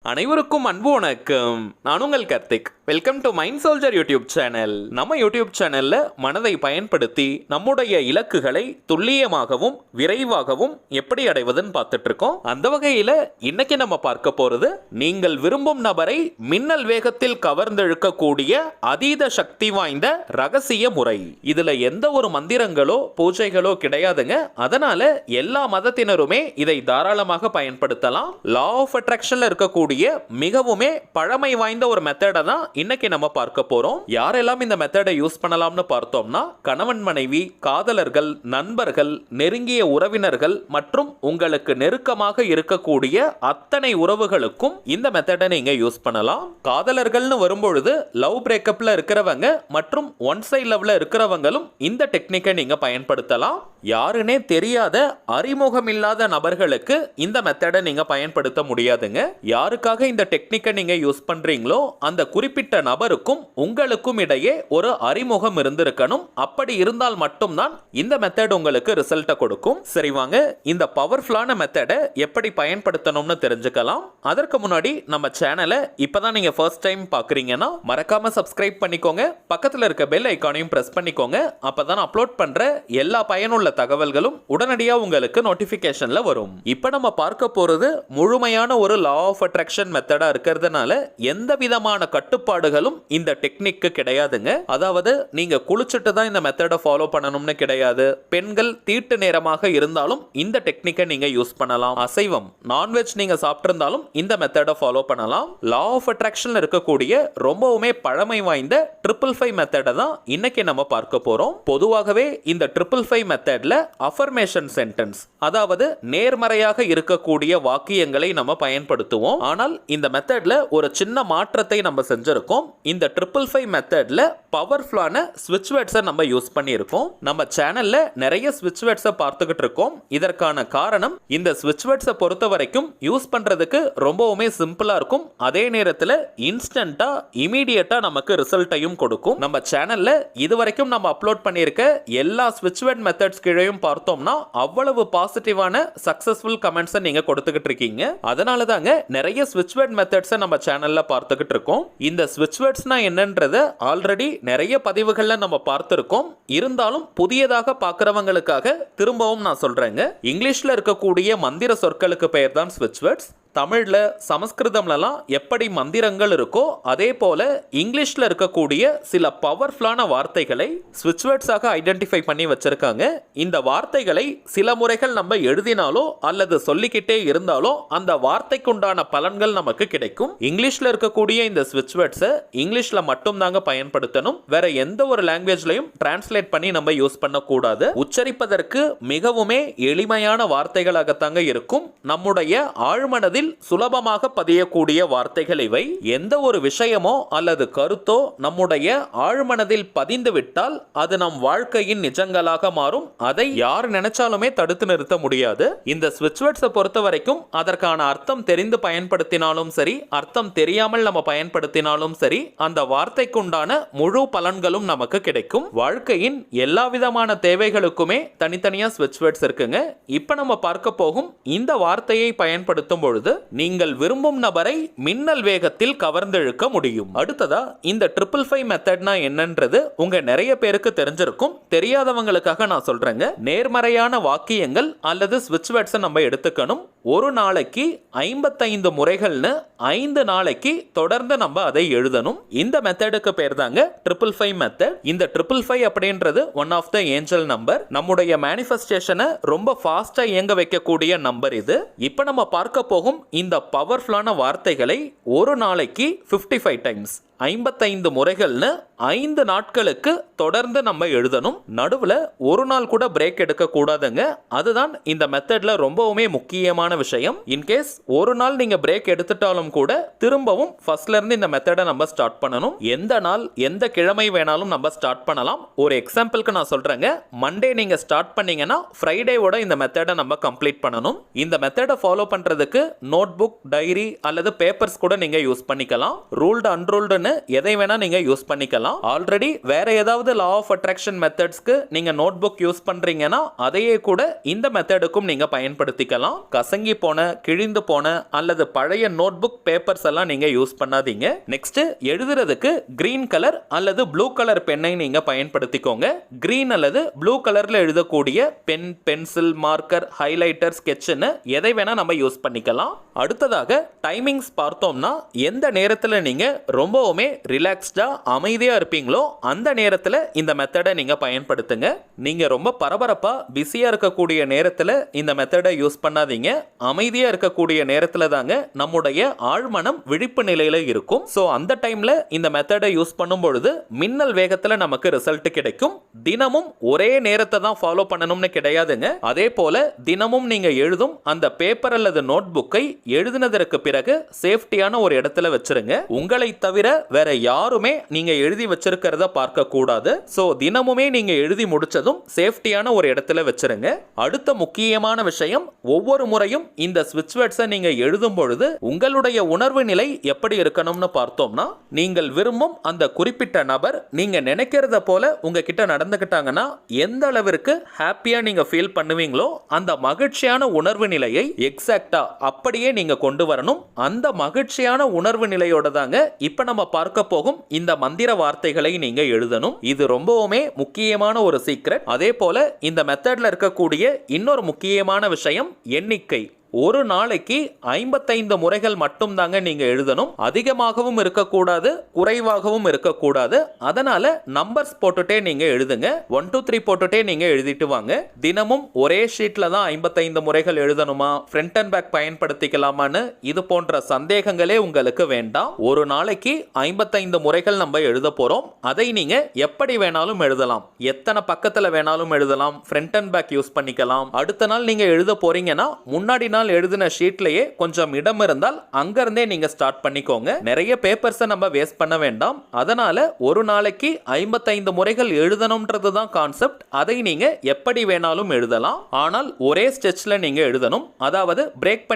அனைவருக்கும் அன்பு வணக்கம். நான் உங்கள் Karthik. Welcome to mind soldier YouTube channel. நம்ம யூடியூப் சேனல்ல மனதை பயன்படுத்தி நம்முடைய இலக்குகளை துல்லியமாகவும் விரைவாகவும் எப்படி அடைவதுன்னு பார்த்துட்டு இருக்கோம். அந்த வகையில இன்னைக்கு நம்ம பார்க்க போறது நீங்கள் விரும்பும் நபரை மின்னல் வேகத்தில் கவர்ந்தெழுக்கக்கூடிய அதீத சக்தி வாய்ந்த ரகசிய முறை. இதுல எந்த ஒரு மந்திரங்களோ பூஜைகளோ கிடையாதுங்க. அதனால எல்லா மதத்தினருமே இதை தாராளமாக பயன்படுத்தலாம். லா ஆஃப் அட்ராக்ஷன்ல இருக்கக்கூடிய மிகவுமே பழமை வாய்ந்த ஒரு மெத்தடை தான் இன்னைக்கு நம்ம பார்க்க போறோம். யாரெல்லாம் இந்த மெத்தடை யூஸ் பண்ணலாம்னு பார்த்தோம்னா, கணவன் மனைவி, காதலர்கள், நண்பர்கள், நெருங்கிய உறவினர்கள் மற்றும் உங்களுக்கு நெருக்கமாக இருக்கக்கூடிய அத்தனை உறவுகளுக்கும் இந்த மெத்தடை நீங்க யூஸ் பண்ணலாம். காதலர்கள்னு வரும்பொழுது லவ் பிரேக்கப்ல இருக்கிறவங்க மற்றும் ஒன் சைட் லவ்ல இருக்கிறவங்களும் இந்த டெக்னிக்கை நீங்க பயன்படுத்தலாம். யாருன்னே தெரியாத அறிமுகம் இல்லாத நபர்களுக்கு இந்த மெத்தடை நீங்க பயன்படுத்த முடியாதுங்க. யாருக்காக இந்த டெக்னிக்கை நீங்க யூஸ் பண்றீங்களோ அந்த குறிப்பிட்ட நபருக்கும் உங்களுக்கும் இடையே ஒரு அறிமுகம் இருந்திருக்கணும். அப்படி இருந்தால் மட்டும்தான் இந்த மெத்தட் உங்களுக்கு ரிசல்ட்டை கொடுக்கும். சரி, வாங்க இந்த பவர்ஃபுல்லான மெத்தடை எப்படி பயன்படுத்தணும்னு தெரிஞ்சுக்கலாம். அதற்கு முன்னாடி நம்ம சேனலை இப்பதான் நீங்க ஃபர்ஸ்ட் டைம் பாக்குறீங்கன்னா மறக்காம சப்ஸ்கிரைப் பண்ணிக்கோங்க. பக்கத்துல இருக்க பெல் ஐகானையும் பிரஸ் பண்ணிக்கோங்க. அப்பதான் அப்லோட் பண்ற எல்லா பயனுள்ள தகவல்களும் உடனடியாக உங்களுக்கு நோட்டிபிகேஷன்ல வரும். இப்போ நம்ம பார்க்க போறது முழுமையான ஒரு லா ஆஃப் அட்ராக்ஷன் மெத்தடா இருக்கிறதுனால எந்த விதமான கட்டுப்பாடுகளும் இந்த டெக்னிக்கு கிடையாதுங்க. அதாவது நீங்க குளிச்சுட்டு தான் இந்த மெத்தடை ஃபாலோ பண்ணணும்னு கிடையாது. பெண்கள் தீட்டு நேரமாக இருந்தாலும் இந்த டெக்னிக்கை நீங்க யூஸ் பண்ணலாம். அசைவம் நான்வெஜ் நீங்க சாப்பிட்டிருந்தாலும் இந்த மெத்தடை ஃபாலோ பண்ணலாம். லா ஆஃப் அட்ராக்ஷன்ல இருக்கக்கூடிய ரொம்பவுமே பழமை வாய்ந்த 555 மெத்தடை தான் இன்னைக்கு நம்ம பார்க்க போறோம். பொதுவாகவே இந்த 555 மெத்தட்ல அஃபர்மேஷன் சென்டென்ஸ், அதாவது நேர்மறையாக இருக்கக்கூடிய வாக்கியங்களை நம்ம பயன்படுத்துவோம். ஆனால் இந்த மெத்தட்ல ஒரு சின்ன மாற்றத்தை நம்ம செஞ்சிருக்கோம். இந்த 555 மெத்தட்ல பவர்ஃபுல்லான ஸ்விட்ச் வேர்ட்ஸை நம்ம யூஸ் பண்ணியிருக்கோம். நம்ம சேனல்ல நிறைய ஸ்விட்ச் வேர்ட்ஸை பார்த்துக்கிட்டு இருக்கோம். இதற்கான காரணம், இந்த ஸ்விட்ச் வேர்ட்ஸை பொறுத்த வரைக்கும் யூஸ் பண்றதுக்கு ரொம்பவுமே சிம்பிளா இருக்கும். அதே நேரத்தில் இன்ஸ்டன்டா இமீடியட்டா நமக்கு ரிசல்ட்டையும் கொடுக்கும். நம்ம சேனல்ல இதுவரைக்கும் நம்ம அப்லோட் பண்ணியிருக்க எல்லா ஸ்விட்ச் வேர்ட் மெத்தட்ஸ் கீழையும் பார்த்தோம்னா அவ்வளவு பாசிட்டிவான சக்சஸ்ஃபுல் கமெண்ட்ஸை நீங்க கொடுத்துக்கிட்டு இருக்கீங்க. அதனால தாங்க நிறைய ஸ்விட்ச் வேர்ட் மெத்தட்ஸை நம்ம சேனல்ல பார்த்துக்கிட்டு இருக்கோம். இந்த ஸ்விட்ச் வேர்ட்ஸ்னா என்னன்றத ஆல்ரெடி நிறைய பதிவுகள்ல நம்ம பார்த்திருக்கோம். இருந்தாலும் புதியதாக பார்க்கிறவங்களுக்காக திரும்பவும் நான் சொல்றேங்க. இங்கிலீஷ்ல இருக்கக்கூடிய மந்திர சொற்களுக்கு பெயர் தான் ஸ்விட்ச் வேர்ட்ஸ். தமிழ்ல சமஸ்கிருதம்லாம் எப்படி மந்திரங்கள் இருக்கோ அதே போல இங்கிலீஷ்ல இருக்கக்கூடிய சில பவர்ஃபுல்லான வார்த்தைகளை ஸ்விட்ச் வேர்ட்ஸாக ஐடென்டிஃபை பண்ணி வச்சிருக்காங்க. இந்த வார்த்தைகளை சில முறைகள் நம்ம எழுதினாலோ அல்லது சொல்லிக்கிட்டே இருந்தாலோ அந்த வார்த்தைக்குண்டான பலன்கள் நமக்கு கிடைக்கும். இங்கிலீஷ்ல இருக்கக்கூடிய இந்த ஸ்விட்ச் வேர்ட்ஸை இங்கிலீஷ்ல மட்டும் தாங்க பயன்படுத்தணும். வேற எந்த ஒரு லாங்குவேஜ்லையும் டிரான்ஸ்லேட் பண்ணி நம்ம யூஸ் பண்ணக்கூடாது. உச்சரிப்பதற்கு மிகவுமே எளிமையான வார்த்தைகளாகத்தாங்க இருக்கும். நம்முடைய ஆழ்மனதில் சுலபமாக பதியக்கூடிய வார்த்தைகள் இவை. எந்த ஒரு விஷயமோ அல்லது கருத்தோ நம்முடைய ஆழ்மனதில் பதிந்து விட்டால் அது நம் வாழ்க்கையின் நிஜங்களாக மாறும். அதை யார் நினைச்சாலுமே தடுத்து நிறுத்த முடியாது. இந்த ஸ்விட்ச் வேர்ட்ஸை பொறுத்த வரைக்கும் அதற்கான அர்த்தம் தெரிந்து பயன்படுத்தினாலும் சரி, அர்த்தம் தெரியாமல் நம்ம பயன்படுத்தினாலும் சரி, அந்த வார்த்தைக்குண்டான முழு பலன்களும் நமக்கு கிடைக்கும். வாழ்க்கையின் எல்லா விதமான தேவைகளுக்குமே தனித்தனியா ஸ்விட்ச் வேர்ட்ஸ் இருக்குங்க. இப்ப நம்ம பார்க்க போகும் இந்த வார்த்தையை பயன்படுத்தும் பொழுது நீங்கள் விரும்பும் நபரை மின்னல் வேகத்தில் கவர்ந்தெழுக்க முடியும். அடுத்ததா இந்த 555 மெத்தட்னா என்னன்றது உங்க நிறைய பேருக்கு தெரிஞ்சிருக்கும். தெரியாதவங்களுக்காக நான் சொல்றேங்க. நேர்மறையான வாக்கியங்கள் அல்லது ஸ்விட்ச் வேர்ட்ஸை நம்ம எடுத்துக்கணும். ஒரு நாளைக்கு 55 முறைகள்னு 5 நாளைக்கு தொடர்ந்து நம்ம அதை எழுதணும். இந்த மெத்தடுக்கு பேர் தாங்க 555 மெத்தட். இந்த 555 அப்படின்றது one of the angel number. நம்முடைய மேனிஃபெஸ்டேஷனை ரொம்ப ஃபாஸ்டா இயங்க வைக்கக்கூடிய நம்பர் இது. இப்ப நம்ம பார்க்க போகும் இந்த பவர்ஃபுல்லான வார்த்தைகளை ஒரு நாளைக்கு 55 டைம்ஸ் 55 முறைகள்னு 5 நாட்களுக்கு தொடர்ந்து நம்ம எழுதணும். நடுவில் ஒரு நாள் கூட பிரேக் எடுக்க கூடாதுங்க. அதுதான் இந்த மெத்தட்ல ரொம்பவுமே முக்கியமான விஷயம். இன்கேஸ் ஒரு நாள் நீங்க பிரேக் எடுத்துட்டாலும் கூட திரும்பவும் ஃபர்ஸ்ட்ல இருந்து இந்த மெத்தடை நம்ம ஸ்டார்ட் பண்ணணும். எந்த நாள் எந்த கிழமை வேணாலும் நம்ம ஸ்டார்ட் பண்ணலாம். ஒரு எக்ஸாம்பிளுக்கு நான் சொல்றேங்க. மண்டே நீங்க ஸ்டார்ட் பண்ணீங்கன்னா ஃப்ரைடேவோட இந்த மெத்தடை நம்ம கம்ப்ளீட் பண்ணணும். இந்த மெத்தடை ஃபாலோ பண்றதுக்கு நோட் புக், டைரி அல்லது பேப்பர்ஸ் கூட நீங்க யூஸ் பண்ணிக்கலாம். ரூல்டு அன்ரூல்டு மெத்தட்னு எதை வேணா நீங்க யூஸ் பண்ணிக்கலாம். ஆல்ரெடி வேற ஏதாவது லா ஆஃப் அட்ராக்ஷன் மெத்தட்ஸ்க்கு நீங்க நோட் புக் யூஸ் பண்றீங்கன்னா அதையே கூட இந்த மெத்தடுக்கும் நீங்க பயன்படுத்திக்கலாம். கசங்கி போன, கிழிந்து போன அல்லது பழைய நோட் புக் பேப்பர்ஸ் எல்லாம் நீங்க யூஸ் பண்ணாதீங்க. நெக்ஸ்ட், எழுதுறதுக்கு கிரீன் கலர் அல்லது ப்ளூ கலர் பென்னை நீங்க பயன்படுத்திக்கோங்க. கிரீன் அல்லது ப்ளூ கலர்ல எழுதக்கூடிய பென், பென்சில், மார்க்கர், ஹைலைட்டர், ஸ்கெட்ச்னு எதை வேணா நம்ம யூஸ் பண்ணிக்கலாம். அடுத்ததாக டைமிங்ஸ் பார்த்தோம்னா, எந்த நேரத்தில் நீங்க ரொம்பவுமே ரிலாக்ஸ்டா அமைதியா இருப்பீங்களோ அந்த நேரத்தில் இந்த மெத்தடை நீங்க பயன்படுத்துங்க. நீங்க ரொம்ப பரபரப்பா பிஸியா இருக்கக்கூடிய நேரத்தில் இந்த மெத்தடை யூஸ் பண்ணாதீங்க. அமைதியா இருக்கக்கூடிய நேரத்தில் தாங்க நம்முடைய ஆழ்மனம் விழிப்பு நிலையில இருக்கும். ஸோ அந்த டைம்ல இந்த மெத்தடை யூஸ் பண்ணும் பொழுது மின்னல் வேகத்தில் நமக்கு ரிசல்ட் கிடைக்கும். தினமும் ஒரே நேரத்தை தான் ஃபாலோ பண்ணணும்னு கிடையாதுங்க. அதே போல தினமும் நீங்க எழுதும் அந்த பேப்பர் அல்லது நோட் புக்கை எழுதினதற்கு பிறகு சேஃப்டியான ஒரு இடத்துல வச்சிருங்க. உங்களை தவிர வேற யாருமே நீங்க எழுதி வச்சிருக்கிறத பார்க்க கூடாது. சோ தினமுமே நீங்க எழுதி முடிச்சதும் சேஃப்டியான ஒரு இடத்துல வச்சிருங்க. அடுத்த முக்கியமான விஷயம், ஒவ்வொரு முறையும் இந்த ஸ்விட்ச் வேர்ட்ஸை நீங்க எழுதும் பொழுது உங்களுடைய உணர்வு நிலை எப்படி இருக்கணும்னு பார்த்தோம்னா, நீங்கள் விரும்பும் அந்த குறிப்பிட்ட நபர் நீங்க நினைக்கிறத போல உங்ககிட்ட நடந்துக்கிட்டாங்கன்னா எந்த அளவிற்கு ஹாப்பியா நீங்க ஃபீல் பண்ணுவீங்களோ அந்த மகிழ்ச்சியான உணர்வு நிலையை எக்ஸாக்டா அப்படியே நீங்க கொண்டு வரணும். அந்த மகிழ்ச்சியான உணர்வு நிலையோட தாங்க இப்ப நம்ம பார்க்க போகும் இந்த மந்திர வார்த்தைகளை நீங்க எழுதணும். இது ரொம்பவுமே முக்கியமான ஒரு சீக்ரெட். அதே போல இந்த மெத்தட்ல இருக்கக்கூடிய இன்னொரு முக்கியமான விஷயம் எண்ணிக்கை. ஒரு நாளைக்கு 55 முறைகள் மட்டும் தாங்க நீங்க எழுதணும். அதிகமாகவும் இருக்கக்கூடாது, குறைவாகவும் இருக்கக்கூடாது. அதனால நம்பர்ஸ் போட்டுட்டே நீங்க எழுதுங்க. 1 2 3 போட்டுட்டே நீங்க எழுதிட்டு வாங்க. தினமும் ஒரே ஷீட்ல தான் 55 முறைகள் எழுதணுமா, ஃப்ரண்ட் அண்ட் பேக் பயன்படுத்திக்கலாமான்னு இது போன்ற சந்தேகங்களே உங்களுக்கு வேண்டாம். ஒரு நாளைக்கு 55 முறைகள் நம்ம எழுத போறோம். அதை நீங்க எப்படி வேணாலும் எழுதலாம். எத்தனை பக்கத்துல வேணாலும் எழுதலாம். ஃப்ரண்ட் அண்ட் பேக் யூஸ் பண்ணிக்கலாம். அடுத்த நாள் நீங்க எழுத போறீங்கன்னா முன்னாடி நாள் எழுதின ஷீட்லயே கொஞ்சம் இடம் இருந்தால் அங்க இருந்தே நீங்க ஸ்டார்ட் பண்ணிக்கோங்க. நிறைய பேப்பர்ஸை நம்ம வேஸ்ட் பண்ண வேண்டாம். அதனால ஒரு நாளைக்கு 55 முறைகள் எழுதணும்ன்றது தான் கான்செப்ட். அதை நீங்க எப்படி வேணாலும் எழுதலாம். ஆனால் ஒரே ஸ்டெச்ல நீங்க எழுதணும். அதாவது பிரேக்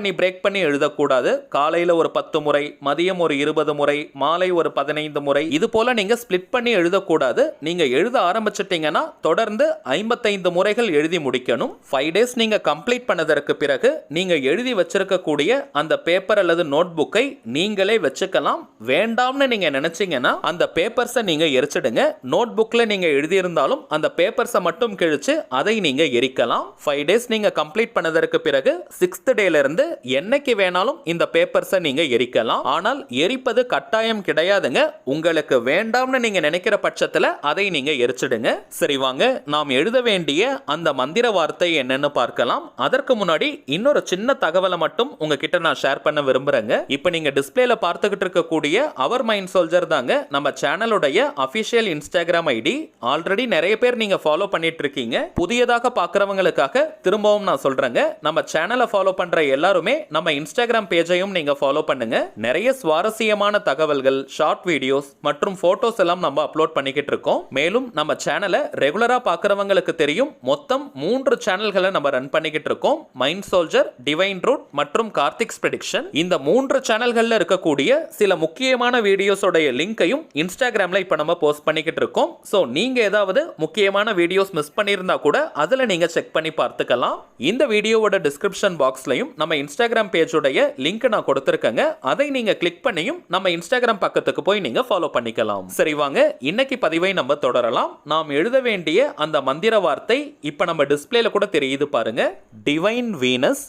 பண்ணி எழுதக்கூடாது. காலையில ஒரு 10 முறை, மதியம் ஒரு 20 முறை, மாலை ஒரு 15 முறை, இது போல நீங்க ஸ்பிளிட் பண்ணி எழுதக்கூடாது. நீங்க எழுத ஆரம்பிச்சிட்டீங்கன்னா தொடர்ந்து 55 முறைகள் எழுதி முடிக்கணும். 5 டேஸ் நீங்க கம்ப்ளீட் பண்ணதற்கு பிறகு நீங்க எழுதி வச்சிருக்கக்கூடிய அந்த பேப்பர் அல்லது நோட் புக்கை நீங்களே வச்சுக்கலாம். வேண்டாம்னு நீங்க நினைச்சீங்கன்னா அந்த பேப்பர்ஸை நீங்க எரிச்சிடுங்க. நோட் புக்ல நீங்க எழுதி இருந்தாலும் அந்த பேப்பர்ஸை மட்டும் கிழிச்சு அதை நீங்க எரிக்கலாம். 5 டேஸ் நீங்க கம்ப்ளீட் பண்ணதற்கு பிறகு 6th டேல இருந்து என்னைக்கு வேணாலும் இந்த பேப்பர்ஸை நீங்க எரிக்கலாம். ஆனால் எரிப்பது கட்டாயம் கிடையாதுங்க. உங்களுக்கு வேண்டாம்னு நீங்க நினைக்கிற பட்சத்துல அதை நீங்க எரிச்சிடுங்க. சரி, வாங்க நாம் எழுத வேண்டிய அந்த மந்திர வார்த்தை என்னன்னு பார்க்கலாம். அதற்கு முன்னாடி இன்னொரு சின்ன தகவலை மட்டும் உங்ககிட்ட நான் ஷேர் பண்ண விரும்புறேங்க. இப்போ நீங்க டிஸ்ப்ளேல பார்த்துக்கிட்டு இருக்கக்கூடிய அவர் மைண்ட் சோல்ஜர் தாங்க நம்ம சேனலுடைய அபிஷியல் இன்ஸ்டாகிராம் ஐடி. ஆல்ரெடி நிறைய பேர் நீங்க ஃபாலோ பண்ணிட்டு இருக்கீங்க. புதியதாக பார்க்கறவங்களுக்காக திரும்பவும் நான் சொல்றேங்க, நம்ம சேனலை ஃபாலோ பண்ற எல்லாருமே நம்ம இன்ஸ்டாகிராம் பேஜையும் நீங்க ஃபாலோ பண்ணுங்க. நிறைய சுவாரஸ்யமான தகவல்கள், ஷார்ட் வீடியோஸ் மற்றும் போட்டோஸ் எல்லாம் நம்ம அப்லோட் பண்ணிக்கிட்டு இருக்கோம். மேலும் நம்ம சேனலை ரெகுலரா பார்க்கறவங்களுக்கு தெரியும், மொத்தம் 3 சேனல்களை நம்ம ரன் பண்ணிக்கிட்டு இருக்கோம். மைண்ட் சோல்ஜர், டிவைன் ரூட் மற்றும் கார்த்திக்ஸ் ப்ரெடிக்ஷன். இந்த 3 சேனல்கள்ல இருக்கக்கூடிய சில முக்கியமான வீடியோஸோட லிங்கையும் இன்ஸ்டாகிராம்ல இப்ப நம்ம போஸ்ட் பண்ணிக்கிட்டு இருக்கோம். சோ நீங்க ஏதாவது முக்கியமான வீடியோஸ் மிஸ் பண்ணியிருந்தா கூட அதுல நீங்க செக் பண்ணி பார்த்துக்கலாம். இந்த வீடியோவோட டிஸ்கிரிப்ஷன் பாக்ஸ்லயும் நம்ம இன்ஸ்டாகிராம் பேஜோடைய லிங்க் நான் கொடுத்திருக்கேங்க. அதை நீங்க கிளிக் பண்ணியும் நம்ம இன்ஸ்டாகிராம் பக்கத்துக்கு போய் நீங்க ஃபாலோ பண்ணிக்கலாம். சரி, வாங்க இன்னைக்கு பதிவை நம்ம தொடரலாம். நாம் எழுத வேண்டிய அந்த மந்திர வார்த்தை இப்ப நம்ம டிஸ்ப்ளேல கூட தெரியுது பாருங்க. Divine Venus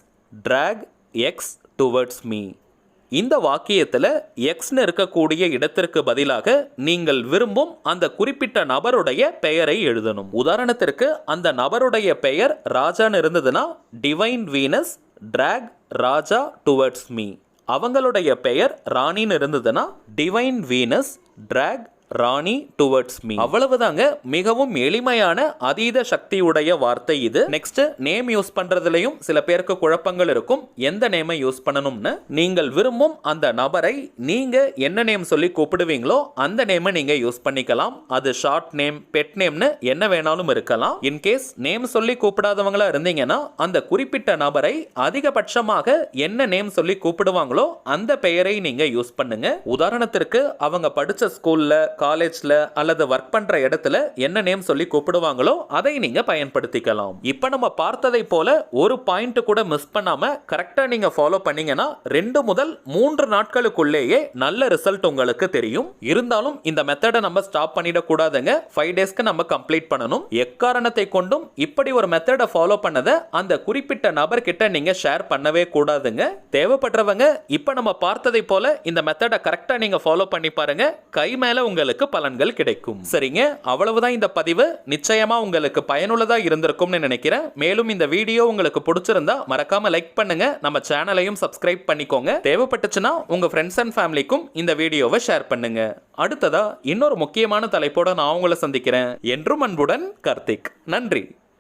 drag x towards me. இந்த வாக்கியத்தில் எக்ஸ்னு இருக்கக்கூடிய இடத்திற்கு பதிலாக நீங்கள் விரும்பும் அந்த குறிப்பிட்ட நபருடைய பெயரை எழுதணும். உதாரணத்திற்கு அந்த நபருடைய பெயர் ராஜான்னு இருந்ததுன்னா டிவைன் வீனஸ் drag ராஜா டுவர்ட்ஸ் மீ. அவங்களுடைய பெயர் ராணின்னு இருந்ததுன்னா டிவைன் வீனஸ் drag ராணி டுவர்ட்ஸ் மீ. அவ்வளவுதாங்க. மிகவும் எளிமையான அதீத சக்தியுடைய வார்த்தை இது. நெக்ஸ்ட் நேம் யூஸ் பண்றதுலயும் சில பேருக்கு குழப்பங்கள் இருக்கும். எந்த நேமை யூஸ் பண்ணணும்னு நீங்கள் விரும்பும் அந்த நபரை நீங்க என்ன நேம் சொல்லி கூப்பிடுவீங்களோ அந்த நேமை நீங்க யூஸ் பண்ணிக்கலாம். அது ஷார்ட் நேம், பெட் நேம்னு என்ன வேணாலும் இருக்கலாம். இன்கேஸ் நேம் சொல்லி கூப்பிடாதவங்களா இருந்தீங்கன்னா அந்த குறிப்பிட்ட நபரை அதிகபட்சமாக என்ன நேம் சொல்லி கூப்பிடுவாங்களோ அந்த பெயரை நீங்க யூஸ் பண்ணுங்க. உதாரணத்திற்கு அவங்க படிச்ச ஸ்கூல்ல, காலேஜ்ல அல்லது ஒர்க் பண்ற இடத்துல என்ன நேம் சொல்லி கூப்பிடுவாங்களோ அதை நீங்க பயன்படுத்திக்கலாம். இப்ப நம்ம பார்த்ததை போல ஒரு பாயிண்ட் கூட மிஸ் பண்ணாம கரெக்டா நீங்க ஃபாலோ பண்ணீங்கன்னா 2 முதல் 3 நாட்களுக்குள்ளேயே நல்ல ரிசல்ட் உங்களுக்கு தெரியும். இருந்தாலும் இந்த மெத்தடை நம்ம ஸ்டாப் பண்ணிட கூடாதுங்க. 5 டேஸ்க்கு நம்ம கம்ப்ளீட் பண்ணணும். எக்காரணத்தை கொண்டும் இப்படி ஒரு மெத்தடை ஃபாலோ பண்ணதை அந்த குறிப்பிட்ட நபர் கிட்ட நீங்க ஷேர் பண்ணவே கூடாதுங்க. தேவைப்படுறவங்க இப்ப நம்ம பார்த்ததை போல இந்த மெத்தடை கரெக்டா நீங்க ஃபாலோ பண்ணி பாருங்க. கை மேல உங்களுக்கு பலன்கள் கிடைக்கும். சரிங்க, அவ்வளவுதான் இந்த பதிவு. நிச்சயமா உங்களுக்கு பயனுள்ளதா இருந்திருக்கும்னு நினைக்கிறேன். மேலும் இந்த வீடியோ உங்களுக்கு பிடிச்சிருந்தா மறக்காம லைக் பண்ணுங்க. நம்ம சேனலையும் சப்ஸ்கிரைப் பண்ணிக்கோங்க. தேவைப்பட்டுச்சுன்னா உங்க ஃப்ரெண்ட்ஸ் அண்ட் ஃபேமிலிக்கும் இந்த வீடியோவை ஷேர் பண்ணுங்க. அடுத்ததா இன்னொரு முக்கியமான தலைப்போட நான் உங்களை சந்திக்கிறேன். என்றும் அன்புடன் கார்த்திக். நன்றி.